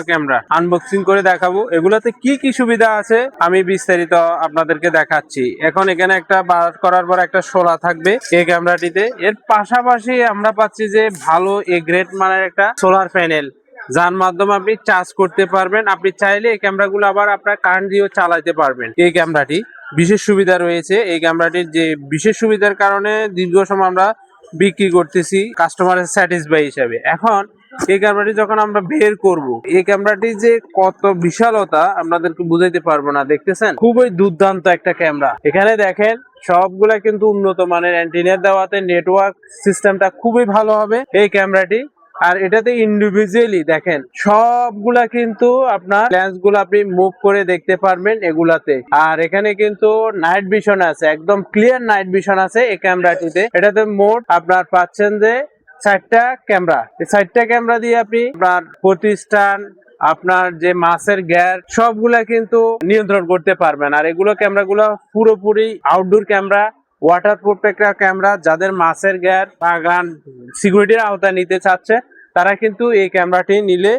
Camera unboxing করে দেখাবো, এগুলাতে কি কি সুবিধা আছে আমি বিস্তারিত আপনাদেরকে দেখাচ্ছি। এখন এখানে একটা বার করার পর একটা শোলা থাকবে এই ক্যামেরাটিতে। এর পাশাপাশি আমরা পাচ্ছি যে ভালো এ গ্রেড মানের একটা সোলার প্যানেল, যার মাধ্যমে আপনি চার্জ করতে পারবেন। আপনি চাইলে এই ক্যামেরাগুলো আবার আপনার কারেন্ট দিয়েও চালাতে পারবেন। এই ক্যামেরাটি বিশেষ সুবিধা রয়েছে। এই ক্যামেরাটির যে বিশেষ সুবিধার কারণে দীর্ঘ সময় আমরা বিক্রি করতেছি কাস্টমারের স্যাটিসফাই হিসাবে। এখন এই ক্যামেরাটি যখন আমরা বের করব, এই ক্যামেরাটি যে কত বিশালতা আপনাদেরকে বুঝাইতে পারবো না। দেখতেছেন, খুবই দুর্দান্ত একটা ক্যামেরা। এখানে দেখেন সবগুলা কিন্তু উন্নত মানের অ্যান্টেনা দেওয়াতে নেটওয়ার্ক সিস্টেমটা খুবই ভালো হবে এই ক্যামেরাটি। আর এটাতে ইন্ডিভিজুয়ালি দেখেন সবগুলা কিন্তু আপনার লেন্স গুলো আপনি মুভ করে দেখতে পারবেন এগুলাতে। আর এখানে কিন্তু নাইট ভিশন আছে, একদম ক্লিয়ার নাইট ভিশন আছে এই ক্যামেরাটিতে। এটাতে মোট আপনার পাচ্ছেন যে 4টা ক্যামেরা। এই 4টা ক্যামেরা দিয়ে আপনি আপনার প্রতিষ্ঠান, আপনার যে মাছের গ্যার সবগুলা কিন্তু নিয়ন্ত্রণ করতে পারবেন। আর এগুলো ক্যামেরাগুলো পুরোপুরি আউটডোর ক্যামেরা, ওয়াটারপ্রুফ একটা ক্যামেরা। যাদের মাছের গ্যার বাগান সিকিউরিটির আওতায় নিতে চাচ্ছে তারা কিন্তু এই ক্যামেরাটি নিলে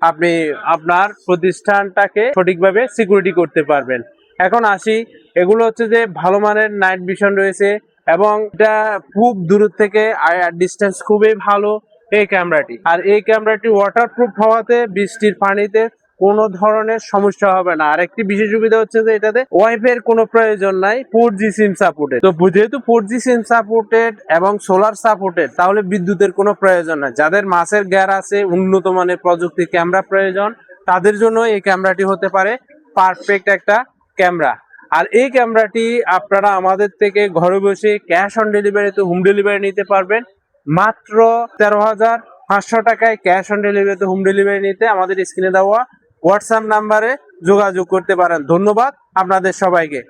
আপনি আপনার প্রতিষ্ঠানটাকে সঠিকভাবে সিকিউরিটি করতে পারবেন। এখন আসি, এগুলো হচ্ছে যে ভালো মানের নাইট ভিশন রয়েছে এবং এটা খুব দূর থেকে ডিস্টেন্স খুবই ভালো এই ক্যামেরাটি। আর এই ক্যামেরাটি ওয়াটারপ্রুফ হওয়াতে বৃষ্টির পানিতে কোনো ধরনের সমস্যা হবে না। আর একটি বিশেষ সুবিধা হচ্ছে যে এটাতে ওয়াইফাই এর কোনো প্রয়োজন নাই, 4G সিম সাপোর্টেড। তো যেহেতু 4G সিম সাপোর্টেড এবং সোলার সাপোর্টেড, তাহলে বিদ্যুতের কোনো প্রয়োজন নাই। যাদের মাছের গ্যার আছে, উন্নত মানের প্রযুক্তি ক্যামেরা প্রয়োজন, তাদের জন্য এই ক্যামেরাটি হতে পারে পারফেক্ট একটা ক্যামেরা। আর এই ক্যামেরাটি আপনারা আমাদের থেকে ঘরে বসে ক্যাশ অন ডেলিভারিতে হোম ডেলিভারি নিতে পারবেন। মাত্র 13,500 টাকায় ক্যাশ অন ডেলিভারিতে হোম ডেলিভারি নিতে আমাদের স্ক্রিনে দেওয়া হোয়াটসঅ্যাপ নাম্বারে যোগাযোগ করতে পারেন। ধন্যবাদ আপনাদের সবাইকে।